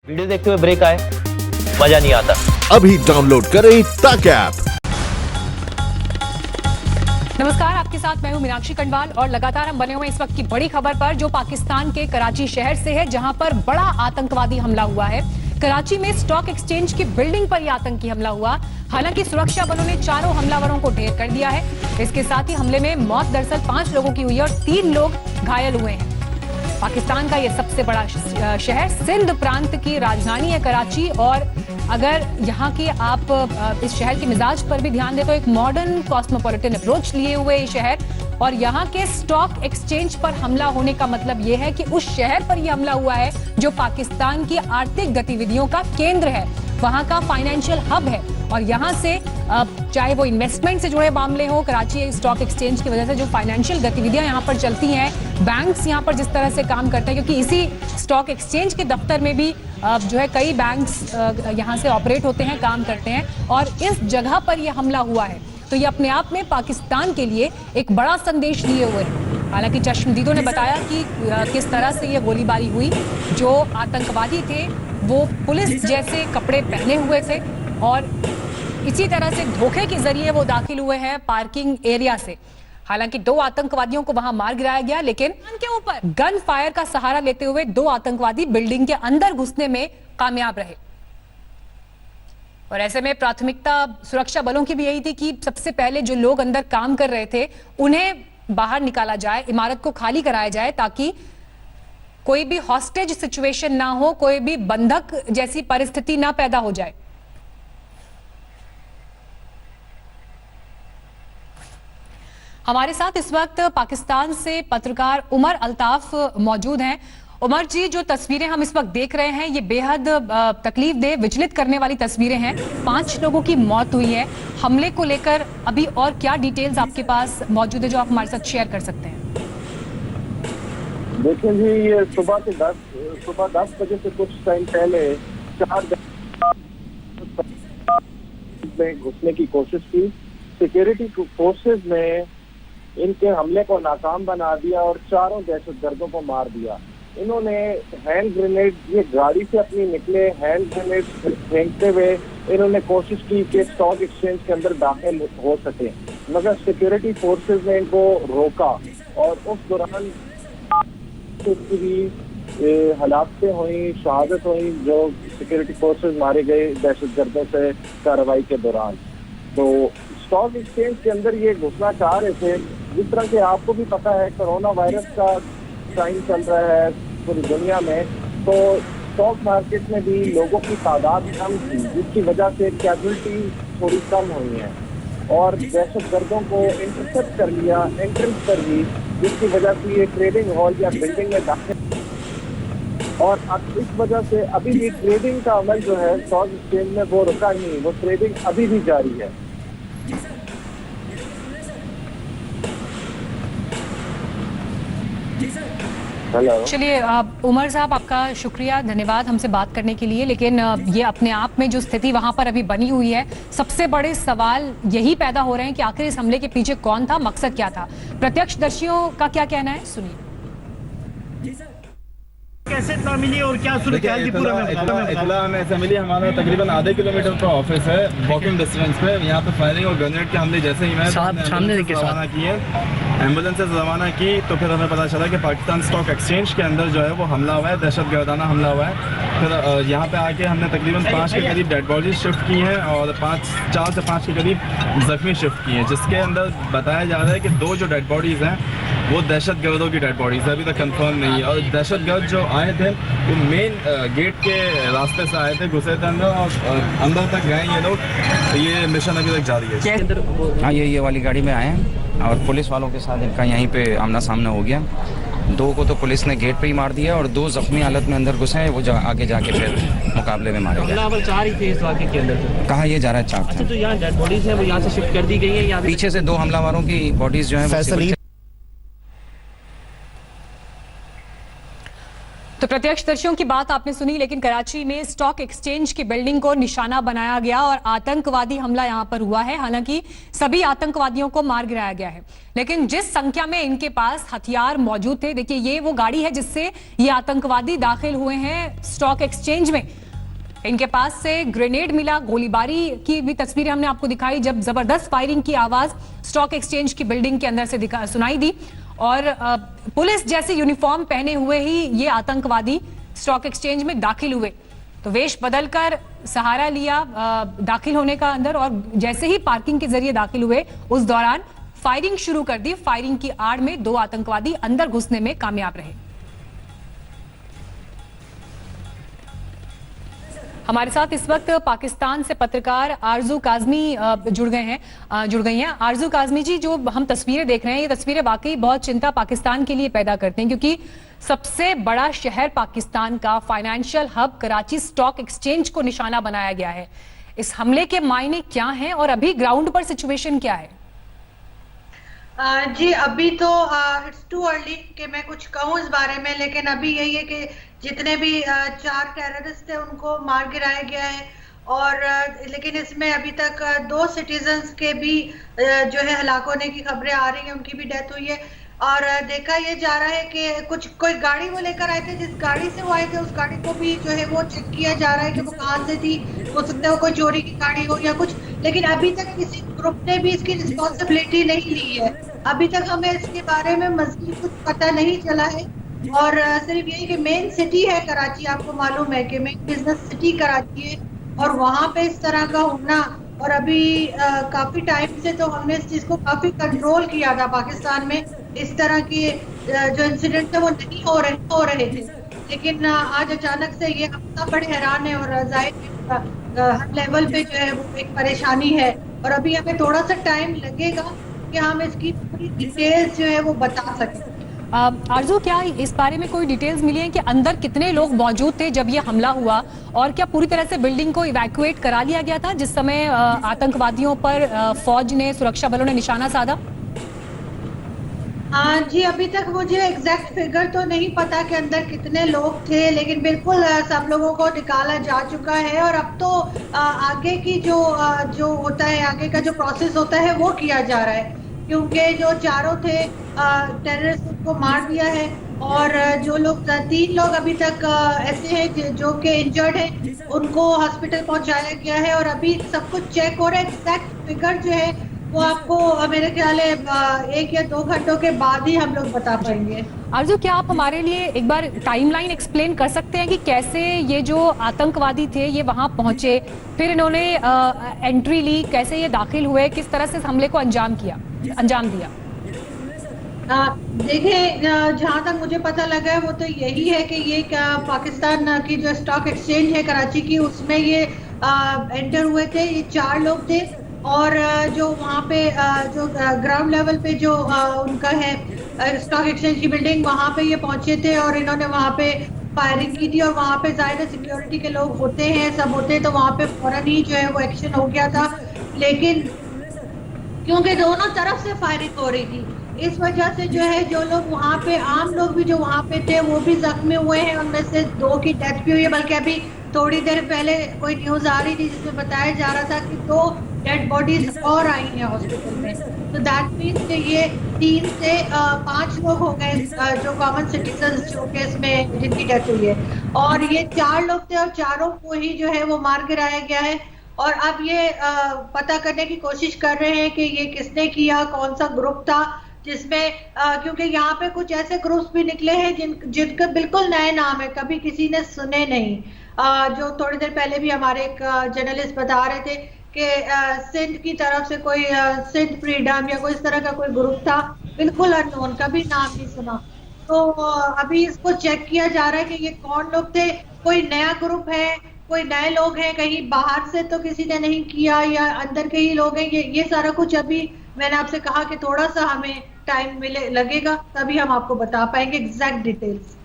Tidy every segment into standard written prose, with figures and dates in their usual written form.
Video देखते हुए break आए, मजा नहीं आता। अभी डाउनलोड करें तक ऐप। नमस्कार, आपके साथ मैं हूं मीनाक्षी कंडवाल और लगातार हम बने हुए इस वक्त की बड़ी खबर पर, जो पाकिस्तान के कराची शहर से है, जहां पर बड़ा आतंकवादी हमला हुआ है। कराची में स्टॉक एक्सचेंज की बिल्डिंग पर यह आतंकी हमला हुआ। हालांकि सुरक्षा बलों ने चारों हमलावरों को ढेर कर दिया है। इसके साथ ही हमले में मौत दरअसल 5 लोगों की हुई है और 3 लोग घायल हुए हैं। पाकिस्तान का यह सबसे बड़ा शहर, सिंध प्रांत की राजधानी है कराची। और अगर यहाँ की आप इस शहर के मिजाज पर भी ध्यान दें तो एक मॉडर्न कॉस्मोपॉलिटन अप्रोच लिए हुए ये शहर, और यहाँ के स्टॉक एक्सचेंज पर हमला होने का मतलब यह है कि उस शहर पर यह हमला हुआ है जो पाकिस्तान की आर्थिक गतिविधियों का केंद्र है, वहां का फाइनेंशियल हब है। और यहाँ से चाहे वो इन्वेस्टमेंट से जुड़े मामले हो, कराची स्टॉक एक्सचेंज की वजह से जो फाइनेंशियल गतिविधियां यहाँ पर चलती हैं, बैंक्स यहाँ पर जिस तरह से काम करते हैं, क्योंकि इसी स्टॉक एक्सचेंज के दफ्तर में भी जो है कई बैंक्स यहाँ से ऑपरेट होते हैं, काम करते हैं, और इस जगह पर यह हमला हुआ है। तो ये अपने आप में पाकिस्तान के लिए एक बड़ा संदेश लिए हुए है। हालांकि चश्मदीदों ने बताया कि किस तरह से ये गोलीबारी हुई। जो आतंकवादी थे वो पुलिस जैसे कपड़े पहने हुए थे और इसी तरह से धोखे के जरिए वो दाखिल हुए हैं पार्किंग एरिया से। हालांकि 2 आतंकवादियों को वहां मार गिराया गया, लेकिन उनके ऊपर गन फायर का सहारा लेते हुए 2 आतंकवादी बिल्डिंग के अंदर घुसने में कामयाब रहे। और ऐसे में प्राथमिकता सुरक्षा बलों की भी यही थी कि सबसे पहले जो लोग अंदर काम कर रहे थे उन्हें बाहर निकाला जाए, इमारत को खाली कराया जाए, ताकि कोई भी हॉस्टेज सिचुएशन ना हो, कोई भी बंधक जैसी परिस्थिति ना पैदा हो जाए। हमारे साथ इस वक्त पाकिस्तान से पत्रकार उमर अल्ताफ मौजूद हैं। उमर जी, जो तस्वीरें हम इस वक्त देख रहे हैं ये बेहद तकलीफ दे, विचलित करने वाली तस्वीरें हैं। 5 लोगों की मौत हुई है। हमले को लेकर अभी और क्या डिटेल्स आपके पास मौजूद है जो आप हमारे साथ शेयर कर सकते हैं? देखिए जी, ये सुबह 10 बजे से कुछ टाइम पहले 4 में घुसने की कोशिश की। सिक्योरिटी फोर्सेस ने इनके हमले को नाकाम बना दिया और चारों दहशतगर्दों को मार दिया। इन्होंने हैंड ग्रेनेड, ये गाड़ी से अपनी निकले हैंड ग्रेनेड फेंकते हुए इन्होंने कोशिश की कि स्टॉक एक्सचेंज के अंदर दाखिल हो सके, मगर सिक्योरिटी फोर्सेस ने इनको रोका और उस दौरान भी हलाकतें हुई, शहादत हुई, जो सिक्योरिटी फोर्सेस मारे गए दहशतगर्दों से कार्रवाई के दौरान। तो स्टॉक एक्सचेंज के अंदर ये घुसना चाह रहे थे। जिस तरह के आपको भी पता है कोरोना वायरस का टाइम चल रहा है पूरी दुनिया में, तो स्टॉक मार्केट में भी लोगों की तादाद कम थी, जिसकी वजह से कैजुअल्टी थोड़ी कम हुई है और दहशतगर्दों को इंटरसेप्ट कर लिया एंट्रेंस पर ही, जिसकी वजह से ये ट्रेडिंग हॉल या बिल्डिंग में दाखिल। और अब इस वजह से अभी भी ट्रेडिंग का अमल जो है स्टॉक एक्सचेंज में वो रुका नहीं, वो ट्रेडिंग अभी भी जारी है। चलिए उमर साहब, आपका शुक्रिया, धन्यवाद हमसे बात करने के लिए। लेकिन ये अपने आप में जो स्थिति वहां पर अभी बनी हुई है, सबसे बड़े सवाल यही पैदा हो रहे हैं कि आखिर इस हमले के पीछे कौन था, मकसद क्या था। प्रत्यक्षदर्शियों का क्या कहना है, सुनिए। कैसे इत्तला मिली और क्या सूरत-ए-हाल थी पूरा में? इत्तला हमें ऐसे मिली, हमारा तकरीबन आधे किलोमीटर का ऑफिस है, वॉकिंग डिस्टेंस पे। यहाँ पे फायरिंग और ग्रेनेड के हमले जैसे ही मैं सामने रवाना किए, एम्बुलेंस से रवाना की, तो फिर हमें पता चला कि पाकिस्तान स्टॉक एक्सचेंज के अंदर जो है वो हमला हुआ है, दहशतगर्दाना हमला हुआ है। फिर यहाँ पे आके हमने तकरीबन 5 के करीब डेड बॉडीज शिफ्ट की हैं और 4 से 5 के करीब जख्मी शिफ्ट किए हैं, जिसके अंदर बताया जा रहा है कि 2 जो डेड बॉडीज हैं वो दहशतगर्दों की डेड बॉडीज है, अभी तक कंफर्म नहीं है। और दहशतगर्द जो आए थे वो मेन गेट के रास्ते से आए थे, घुसे थे अंदर और अंदर तक गए ये लोग। ये मिशन अभी तक जारी है। हाँ, ये वाली गाड़ी में आए हैं और पुलिस वालों के साथ इनका यहीं पे आमना सामना हो गया। 2 को तो पुलिस ने गेट पे ही मार दिया और 2 जख्मी हालत में अंदर घुसे हैं, वो आगे जाके फिर मुकाबले में मारे गए। हमलावर 4 ही थे इस वाक़े के अंदर? कहाँ ये जा रहा है 4 थे। अच्छा, तो यहाँ डेड बॉडीज हैं वो यहाँ से शिफ्ट कर दी गई है या पीछे से 2 हमलावरों की बॉडीज जो है। तो प्रत्यक्षदर्शियों की बात आपने सुनी, लेकिन कराची में स्टॉक एक्सचेंज की बिल्डिंग को निशाना बनाया गया और आतंकवादी हमला यहां पर हुआ है। हालांकि सभी आतंकवादियों को मार गिराया गया है, लेकिन जिस संख्या में इनके पास हथियार मौजूद थे, देखिए ये वो गाड़ी है जिससे ये आतंकवादी दाखिल हुए हैं स्टॉक एक्सचेंज में। इनके पास से ग्रेनेड मिला, गोलीबारी की भी तस्वीरें हमने आपको दिखाई जब जबरदस्त फायरिंग की आवाज स्टॉक एक्सचेंज की बिल्डिंग के अंदर से सुनाई दी और पुलिस जैसे यूनिफॉर्म पहने हुए ही ये आतंकवादी स्टॉक एक्सचेंज में दाखिल हुए। तो वेश बदलकर सहारा लिया दाखिल होने का अंदर, और जैसे ही पार्किंग के जरिए दाखिल हुए उस दौरान फायरिंग शुरू कर दी। फायरिंग की आड़ में 2 आतंकवादी अंदर घुसने में कामयाब रहे। हमारे साथ इस वक्त पाकिस्तान से पत्रकार आरजू काजमी जुड़ गई हैं। आरजू काजमी जी, जो हम तस्वीरें देख रहे हैं, ये तस्वीरें वाकई बहुत चिंता पाकिस्तान के लिए पैदा करते हैं, क्योंकि सबसे बड़ा शहर पाकिस्तान का financial hub Karachi stock exchange को निशाना बनाया गया है। इस हमले के मायने क्या हैं और अभी ग्राउंड पर सिचुएशन क्या है? जी अभी तो इट्स टू अर्ली कि मैं कुछ कहूँ इस बारे में, लेकिन अभी यही है कि जितने भी 4 टेररिस्ट थे उनको मार गिराया गया है, और लेकिन इसमें अभी तक 2 सिटीजन्स के भी जो है हलाक होने की खबरें आ रही हैं, उनकी भी डेथ हुई है। और देखा ये जा रहा है कि कोई गाड़ी वो लेकर आए थे, जिस गाड़ी से वो आए थे उस गाड़ी को भी जो है वो चेक किया जा रहा है कि वो कहाँ से थी। हो सकता है वो कोई चोरी की गाड़ी हो या कुछ, लेकिन अभी तक किसी ग्रुप ने भी इसकी रिस्पॉन्सिबिलिटी नहीं ली है। अभी तक हमें इसके बारे में मज़ीद कुछ पता नहीं चला है, और सिर्फ यही कि मेन सिटी है कराची, आपको मालूम है कि मेन बिजनेस सिटी कराची है, और वहाँ पे इस तरह का होना, और अभी काफी टाइम से तो हमने इस चीज को काफी कंट्रोल किया था पाकिस्तान में, इस तरह के जो इंसिडेंट थे वो नहीं हो रहे थे, लेकिन आज अचानक से ये हमला बड़े हैरान है, और जाहिर हर लेवल पे जो है वो एक परेशानी है, और अभी हमें थोड़ा सा टाइम लगेगा कि हम इसकी पूरी डिटेल्स जो है वो बता सकें। आरजू, क्या इस बारे में कोई डिटेल्स मिली हैं कि अंदर कितने लोग मौजूद थे जब ये हमला हुआ, और क्या पूरी तरह से बिल्डिंग को इवैक्यूएट करा लिया गया था जिस समय आतंकवादियों पर फौज ने, सुरक्षा बलों ने निशाना साधा? जी अभी तक मुझे एग्जैक्ट फिगर तो नहीं पता कि अंदर कितने लोग थे, लेकिन बिल्कुल सब लोगों को निकाला जा चुका है, और अब तो आगे की जो होता है, आगे का जो प्रोसेस होता है वो किया जा रहा है, क्योंकि जो 4 थे टेररिस्ट को मार दिया है, और जो लोग 3 लोग अभी तक ऐसे हैं जो कि इंजर्ड हैं, उनको हॉस्पिटल पहुंचाया गया है, और अभी सब कुछ चेक हो रहा है। एग्जैक्ट फिगर जो है वो आपको मेरे ख्याल है 1 या 2 घंटों के बाद ही हम लोग बता पाएंगे। आरजू, क्या आप हमारे लिए एक बार टाइमलाइन एक्सप्लेन कर सकते हैं कि कैसे ये जो आतंकवादी थे ये वहां पहुंचे, फिर इन्होंने एंट्री ली, कैसे ये दाखिल हुए, किस तरह से हमले को अंजाम दिया? देखिए, जहाँ तक मुझे पता लगा है वो तो यही है कि ये पाकिस्तान की जो स्टॉक एक्सचेंज है कराची की, उसमें ये एंटर हुए थे। ये 4 लोग थे, और जो वहाँ पे जो ग्राउंड लेवल पे जो उनका है स्टॉक एक्सचेंज की बिल्डिंग, वहाँ पे ये पहुंचे थे, और इन्होंने वहाँ पे फायरिंग की थी, और वहाँ पे जाहिर सिक्योरिटी के लोग होते हैं, सब होते हैं, तो वहाँ पे फौरन ही जो है वो एक्शन हो गया था। लेकिन क्योंकि दोनों तरफ से फायरिंग हो रही थी, इस वजह से जो है जो लोग वहाँ पे, आम लोग भी जो वहाँ पे थे वो भी जख्मी हुए हैं, उनमें से 2 की डेथ भी हुई है। बल्कि अभी थोड़ी देर पहले कोई न्यूज आ रही थी जिसमें बताया जा रहा था कि 2 डेड बॉडीज और आई हैं हॉस्पिटल में। तो दैट मीन्स कि ये 3 से 5 लोग हो गए जो कॉमन सिटीजन्स जो केस में जिनकी डेथ हुई है, और ये 4 लोग थे, और 4 को ही जो है वो मार गिराया गया है। और अब ये पता करने की कोशिश कर रहे हैं कि ये किसने किया, कौन सा ग्रुप था, जिसमें क्योंकि यहाँ पे कुछ ऐसे ग्रुप्स भी निकले हैं जिनके बिल्कुल नए नाम है, कभी किसी ने सुने नहीं। जो थोड़ी देर पहले भी हमारे एक जर्नलिस्ट बता रहे थे कि सिंध की तरफ से कोई सिंध फ्रीडम या कोई इस तरह का कोई ग्रुप था, बिल्कुल अननोन, कभी नाम नहीं सुना। तो अभी इसको चेक किया जा रहा है कि ये कौन लोग थे, कोई नया ग्रुप है, कोई नए लोग हैं, कहीं बाहर से तो किसी ने नहीं किया, या अंदर के ही लोग हैं। ये सारा कुछ अभी मैंने आपसे कहा कि थोड़ा सा हमें टाइम लगेगा, तभी हम आपको बता पाएंगे एग्जैक्ट डिटेल्स।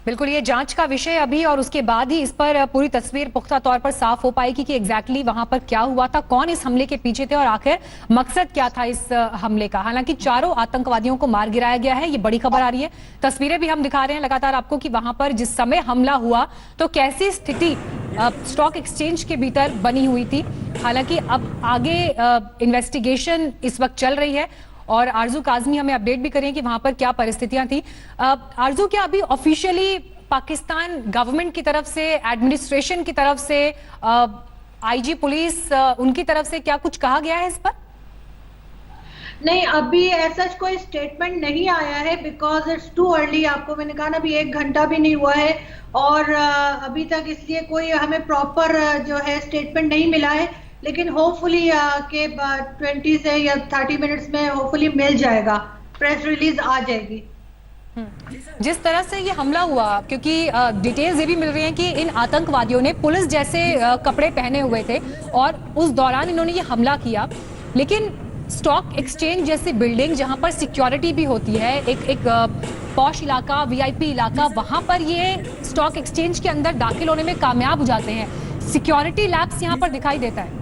बिल्कुल, ये जांच का विषय अभी, और उसके बाद ही इस पर पूरी तस्वीर पुख्ता तौर पर साफ हो पाएगी कि एग्जैक्टली वहां पर क्या हुआ था, कौन इस हमले के पीछे थे और आखिर मकसद क्या था इस हमले का। हालांकि चारों आतंकवादियों को मार गिराया गया है, ये बड़ी खबर आ रही है। तस्वीरें भी हम दिखा रहे हैं लगातार आपको कि वहां पर जिस समय हमला हुआ तो कैसी स्थिति स्टॉक एक्सचेंज के भीतर बनी हुई थी। हालांकि अब आगे इन्वेस्टिगेशन इस वक्त चल रही है और आरजू काजमी हमें अपडेट भी करें कि वहां पर क्या परिस्थितियां थी। आरजू, क्या अभी ऑफिशियली पाकिस्तान गवर्नमेंट की तरफ से, एडमिनिस्ट्रेशन की तरफ से, आईजी पुलिस उनकी तरफ से क्या कुछ कहा गया है इस पर? नहीं, अभी ऐसा कोई स्टेटमेंट नहीं आया है, बिकॉज इट्स टू अर्ली। आपको मैंने कहा ना, अभी 1 घंटा भी नहीं हुआ है और अभी तक इसलिए कोई हमें प्रॉपर जो है स्टेटमेंट नहीं मिला है। लेकिन होपफुली के 20 से या 30 मिनट्स में होपफुली मिल जाएगा, प्रेस रिलीज आ जाएगी। जिस तरह से ये हमला हुआ, क्योंकि डिटेल्स ये भी मिल रही हैं कि इन आतंकवादियों ने पुलिस जैसे कपड़े पहने हुए थे और उस दौरान इन्होंने ये हमला किया। लेकिन स्टॉक एक्सचेंज जैसी बिल्डिंग जहां पर सिक्योरिटी भी होती है, एक पॉश इलाका, वीआईपी इलाका, वहां पर ये स्टॉक एक्सचेंज के अंदर दाखिल होने में कामयाब हो जाते हैं। सिक्योरिटी लैब्स यहां पर दिखाई देता है।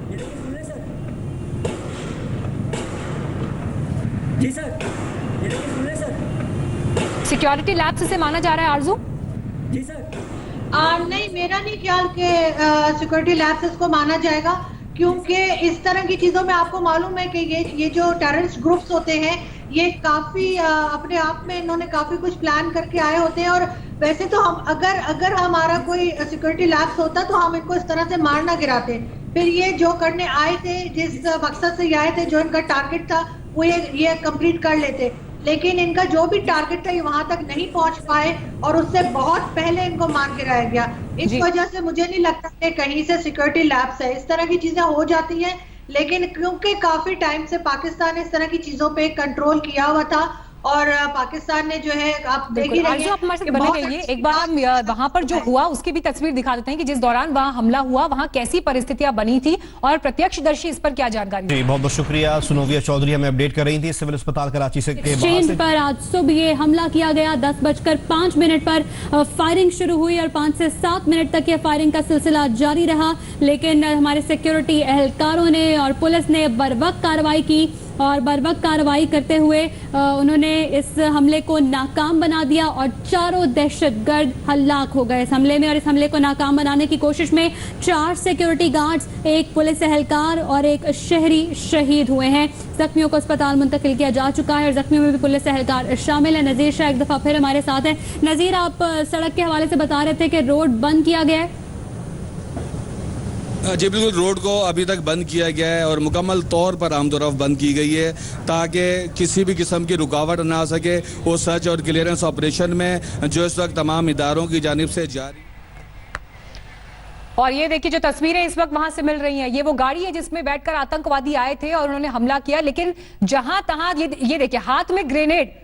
जी सर, ये देखिए, सुन रहे सर। सिक्योरिटी लैब्स से माना जा रहा है आरजू? जी सर। नहीं, मेरा नहीं ख्याल कि सिक्योरिटी लैब्स इसको माना जाएगा, क्योंकि इस तरह की चीजों में आपको मालूम है कि ये जो टेररिस्ट ग्रुप्स होते हैं, ये काफी अपने आप में इन्होंने काफी कुछ प्लान करके आए होते हैं। और वैसे तो हम अगर हमारा कोई सिक्योरिटी लैब्स होता तो हम इनको इस तरह से मार ना गिराते। फिर ये जो करने आए थे, जिस मकसद से ये आए थे, जो इनका टारगेट था, वो ये कंप्लीट कर लेते। लेकिन इनका जो भी टारगेट था ये वहां तक नहीं पहुंच पाए और उससे बहुत पहले इनको मार गिराया गया। इस वजह से मुझे नहीं लगता कि कहीं से सिक्योरिटी लैब्स है। इस तरह की चीजें हो जाती हैं, लेकिन क्योंकि काफी टाइम से पाकिस्तान इस तरह की चीजों पे कंट्रोल किया हुआ था और पाकिस्तान ने जो है, आप देख ही रहे हैं, आप हमारे साथ बने रहिए। एक बार हम वहां पर जो हुआ उसकी भी तस्वीर दिखा देते हैं कि जिस दौरान वहां हमला हुआ वहां कैसी परिस्थितियां बनी थी और प्रत्यक्षदर्शी इस पर क्या जानकारी। जी, बहुत बहुत शुक्रिया सुनोविया चौधरी, हमें अपडेट कर रही थी सिविल अस्पताल कराची से के बाहर से। पर आज सुबह ये हमला किया गया। 10:05 पर फायरिंग शुरू हुई और 5 से 7 मिनट तक ये फायरिंग का सिलसिला जारी रहा। लेकिन हमारे सिक्योरिटी एहलकारों ने और पुलिस ने बरवक्त कार्रवाई की और बरवक्त कार्रवाई करते हुए उन्होंने इस हमले को नाकाम बना दिया और चारों दहशतगर्द हलाक हो गए इस हमले में। और इस हमले को नाकाम बनाने की कोशिश में 4 सिक्योरिटी गार्ड्स, 1 पुलिस एहलकार और 1 शहरी शहीद हुए हैं। जख्मियों को अस्पताल मुंतकिल किया जा चुका है और जख्मियों में भी पुलिस एहलकार शामिल है। नजीर शाह एक दफा फिर हमारे साथ है। नजीर, आप सड़क के हवाले से बता रहे थे कि रोड बंद किया गया है। जी बिल्कुल, रोड को अभी तक बंद किया गया है और मुकम्मल तौर पर आमदोरफ़ बंद की गई है ताकि किसी भी किस्म की रुकावट ना आ सके। वो सर्च और क्लियरेंस ऑपरेशन में जो इस वक्त तमाम इदारों की जानिब से जारी। और ये देखिए जो तस्वीरें इस वक्त वहां से मिल रही हैं, ये वो गाड़ी है जिसमें बैठकर आतंकवादी आए थे और उन्होंने हमला किया। लेकिन जहां तहां ये देखिए हाथ में ग्रेनेड,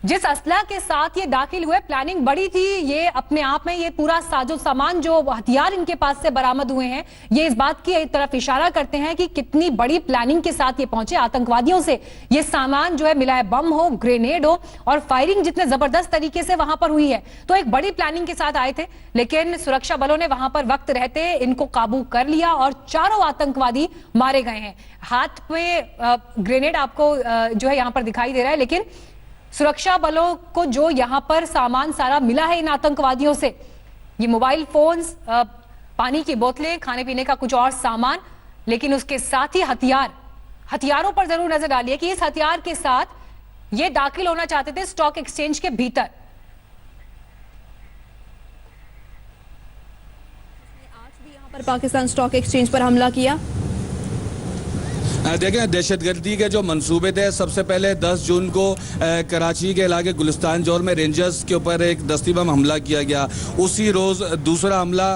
जिस असला के साथ ये दाखिल हुए, प्लानिंग बड़ी थी। ये अपने आप में ये पूरा साजो सामान, जो हथियार इनके पास से बरामद हुए हैं, ये इस बात की तरफ इशारा करते हैं कि कितनी बड़ी प्लानिंग के साथ ये पहुंचे। आतंकवादियों से ये सामान जो है मिला है, बम हो, ग्रेनेड हो, और फायरिंग जितने जबरदस्त तरीके से वहां पर हुई है, तो एक बड़ी प्लानिंग के साथ आए थे। लेकिन सुरक्षा बलों ने वहां पर वक्त रहते इनको काबू कर लिया और चारों आतंकवादी मारे गए हैं। हाथ में ग्रेनेड आपको जो है यहां पर दिखाई दे रहा है, लेकिन सुरक्षा बलों को जो यहां पर सामान सारा मिला है इन आतंकवादियों से, ये मोबाइल फोन्स, पानी की बोतलें, खाने पीने का कुछ और सामान, लेकिन उसके साथ ही हथियारों पर जरूर नजर डालिए कि इस हथियार के साथ ये दाखिल होना चाहते थे स्टॉक एक्सचेंज के भीतर। आज भी यहां पर पाकिस्तान स्टॉक एक्सचेंज पर हमला किया। देखें, दहशतगर्दी के जो मंसूबे थे, सबसे पहले 10 जून को कराची के इलाके गुलिस्तान जोर में रेंजर्स के ऊपर एक दस्ती बम हमला किया गया। उसी रोज़ दूसरा हमला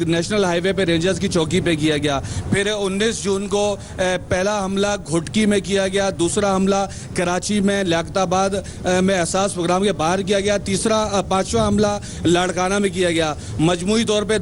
नेशनल हाईवे पे रेंजर्स की चौकी पे किया गया। फिर 19 जून को पहला हमला घुटकी में किया गया, दूसरा हमला कराची में लियाकताबाद में एहसास प्रोग्राम के बाहर किया गया, तीसरा 5वां हमला लाड़काना में किया गया। मजमूई तौर पर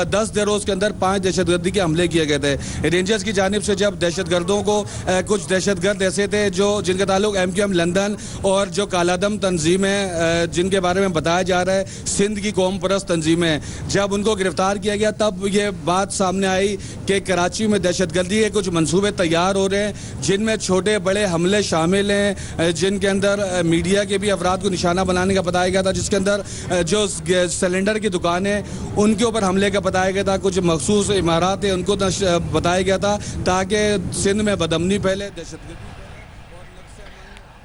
10 रोज़ के अंदर 5 दहशतगर्दी के हमले किए गए थे। रेंजर्स की जानिब से जब दहशतगर्द दहशतगर्दों को कुछ दहशतगर्द ऐसे थे जिनका ताल्लुक MQM लंदन और जो कालादम तंजीम है जिनके बारे में बताया जा रहा है सिंध की कौम परस्त तंजीम है, जब उनको गिरफ्तार किया गया तब ये बात सामने आई कि कराची में दहशतगर्दी के कुछ मंसूबे तैयार हो रहे हैं जिनमें छोटे बड़े हमले शामिल हैं, जिनके अंदर मीडिया के भी अफराद को निशाना बनाने का बताया गया था, जिसके अंदर जो सिलेंडर की दुकान है उनके ऊपर हमले का बताया गया था, कुछ मखसूस इमारत है उनको बताया गया था ताकि सिंध में बदअमनी फैले, दहशतगर्दी।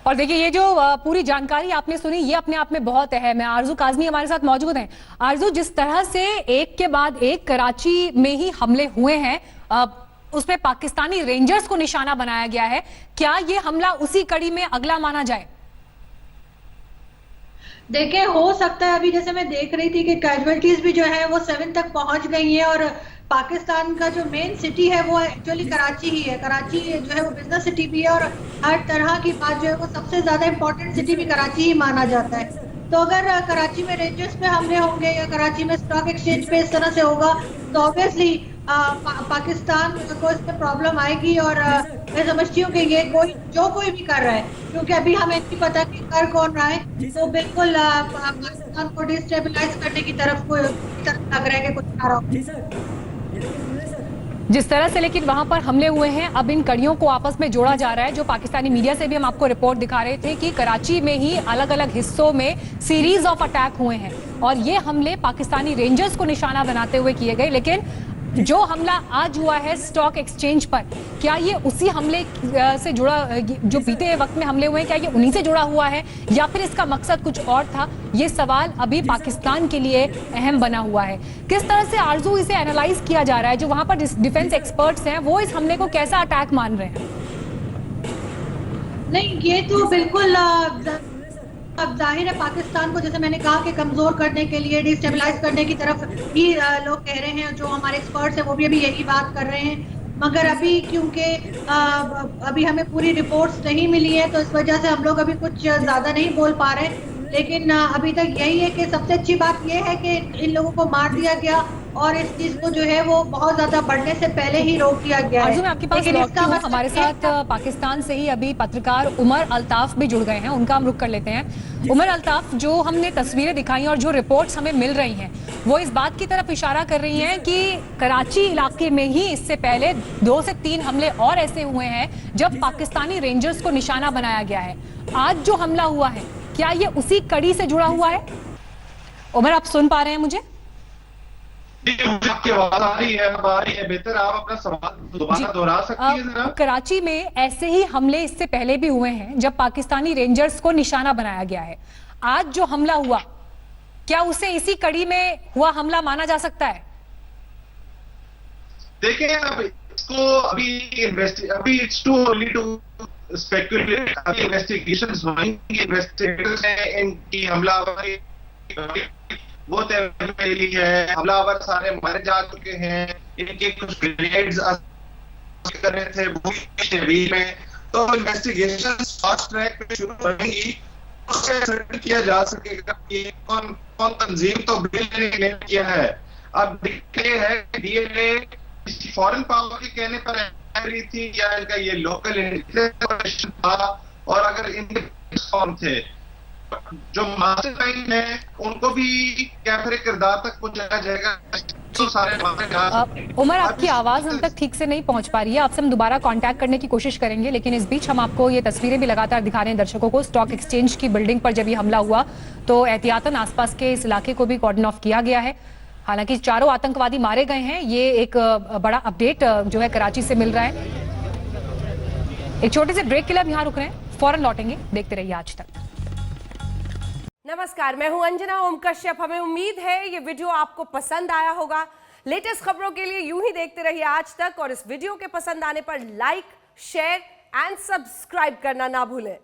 और देखिए ये जो पूरी जानकारी आपने सुनी ये अपने आप में बहुत अहम है। आरजू काजमी हमारे साथ मौजूद हैं। आरजू, जिस तरह से एक के बाद एक कराची में ही हमले हुए हैं, उसमें पाकिस्तानी रेंजर्स को निशाना बनाया गया है, क्या ये हमला उसी कड़ी में अगला माना जाए? देखिए, हो सकता है, अभी जैसे मैं देख रही थी कि कैजुअलिटीज भी जो है वो 7 तक पहुंच गई हैं और पाकिस्तान का जो मेन सिटी है वो एक्चुअली कराची ही है। कराची जो है वो बिजनेस सिटी भी है और हर तरह की बात जो है वो सबसे ज्यादा इंपॉर्टेंट सिटी भी कराची ही माना जाता है। तो अगर कराची में रेंजर्स पे हमले होंगे या कराची में स्टॉक एक्सचेंज पे इस तरह से होगा तो ऑब्वियसली पाकिस्तान को इसमें प्रॉब्लम आएगी। और मैं समझती हूँ कि ये कोई भी कर रहा है, क्योंकि अभी हमें नहीं पता कि कर कौन रहा है, तो बिल्कुल पाकिस्तान को डिस्टेबलाइज करने की तरफ लग रहा है कि कुछ आ रहा हो। जिस तरह से लेकिन वहां पर हमले हुए हैं, अब इन कड़ियों को आपस में जोड़ा जा रहा है। जो पाकिस्तानी मीडिया से भी हम आपको रिपोर्ट दिखा रहे थे कि कराची में ही अलग अलग हिस्सों में सीरीज ऑफ अटैक हुए हैं और ये हमले पाकिस्तानी रेंजर्स को निशाना बनाते हुए किए गए। लेकिन जो हमला आज हुआ है स्टॉक एक्सचेंज पर, क्या ये उसी हमले से जुड़ा, जो बीते वक्त में हमले हुए हैं, क्या ये उन्हीं से जुड़ा हुआ है या फिर इसका मकसद कुछ और था? ये सवाल अभी पाकिस्तान के लिए अहम बना हुआ है। किस तरह से आरजू इसे एनालाइज किया जा रहा है? जो वहां पर डिफेंस एक्सपर्ट्स हैं वो इस हमले को कैसा अटैक मान रहे हैं? नहीं, ये तो बिल्कुल अब जाहिर है पाकिस्तान को, जैसे मैंने कहा, कि कमजोर करने के लिए, डिस्टेबलाइज करने की तरफ ही लोग कह रहे हैं। जो हमारे एक्सपर्ट्स हैं वो भी अभी यही बात कर रहे हैं, मगर अभी क्योंकि अभी हमें पूरी रिपोर्ट्स नहीं मिली है तो इस वजह से हम लोग अभी कुछ ज्यादा नहीं बोल पा रहे। लेकिन अभी तक यही है कि सबसे अच्छी बात यह है कि इन लोगों को मार दिया गया और इस चीज को जो है वो बहुत ज्यादा बढ़ने से पहले ही रोक दिया गया है। मैं आपके पास हमारे साथ पाकिस्तान से ही अभी पत्रकार उमर अल्ताफ भी जुड़ गए हैं, उनका हम रुख कर लेते हैं। उमर अल्ताफ, जो हमने तस्वीरें दिखाई और जो रिपोर्ट्स हमें मिल रही हैं वो इस बात की तरफ इशारा कर रही हैं कि कराची इलाके में ही इससे पहले 2 से 3 हमले और ऐसे हुए हैं जब पाकिस्तानी रेंजर्स को निशाना बनाया गया है। आज जो हमला हुआ है क्या ये उसी कड़ी से जुड़ा हुआ है? उमर, आप सुन पा रहे हैं मुझे? आपकी आवाज आ रही है, बेहतर आप अपना सवाल दोबारा दोहरा सकती हैं जरा? कराची में ऐसे ही हमले इससे पहले भी हुए हैं जब पाकिस्तानी रेंजर्स को निशाना बनाया गया है। आज जो हमला हुआ, क्या उसे इसी कड़ी में हुआ हमला माना जा सकता है? देखिए, अब इसको अभी it's too early to speculate. अभी इन्वेस्टिगेशंस होंगी, इन्वेस्टिगेटर्स हैं, इनकी हमलावरी वो तैयारी है, हमलावर सारे मारे जा चुके हैं, इनके कुछ ग्रेनेड्स कर रहे थे शहरी में, तो इन्वेस्टिगेशन फास्ट ट्रैक पे शुरू होंगी, उससे सर्टिफाई किया जा सकेगा कि कौन तंजीम तो बिल ने किया है। अब ये है डीएनए फॉरेन पावर के कहने पर आ रही थी या इनका ये लोकल इंटरवेंशन था, और अगर इनके कौन थे जो मास्टरमाइंड है उनको भी कैमरे किरदार तक पहुंचाया जाएगा। तो सारे उमर, आपकी आवाज हम तक ठीक से नहीं पहुंच पा रही है, आपसे हम दोबारा कांटेक्ट करने की कोशिश करेंगे, लेकिन इस बीच हम आपको ये तस्वीरें भी लगातार दिखा रहे हैं दर्शकों को। स्टॉक एक्सचेंज की बिल्डिंग पर जब ये हमला हुआ तो एहतियातन आसपास के इस इलाके को भी कॉर्डन ऑफ किया गया है। हालांकि 4 आतंकवादी मारे गए हैं, ये एक बड़ा अपडेट जो है कराची से मिल रहा है। एक छोटे से ब्रेक के लिए हम यहाँ रुक रहे हैं, फौरन लौटेंगे, देखते रहिए आज तक। नमस्कार, मैं हूं अंजना ओम कश्यप। हमें उम्मीद है ये वीडियो आपको पसंद आया होगा। लेटेस्ट खबरों के लिए यूं ही देखते रहिए आज तक, और इस वीडियो के पसंद आने पर लाइक, शेयर एंड सब्सक्राइब करना ना भूलें।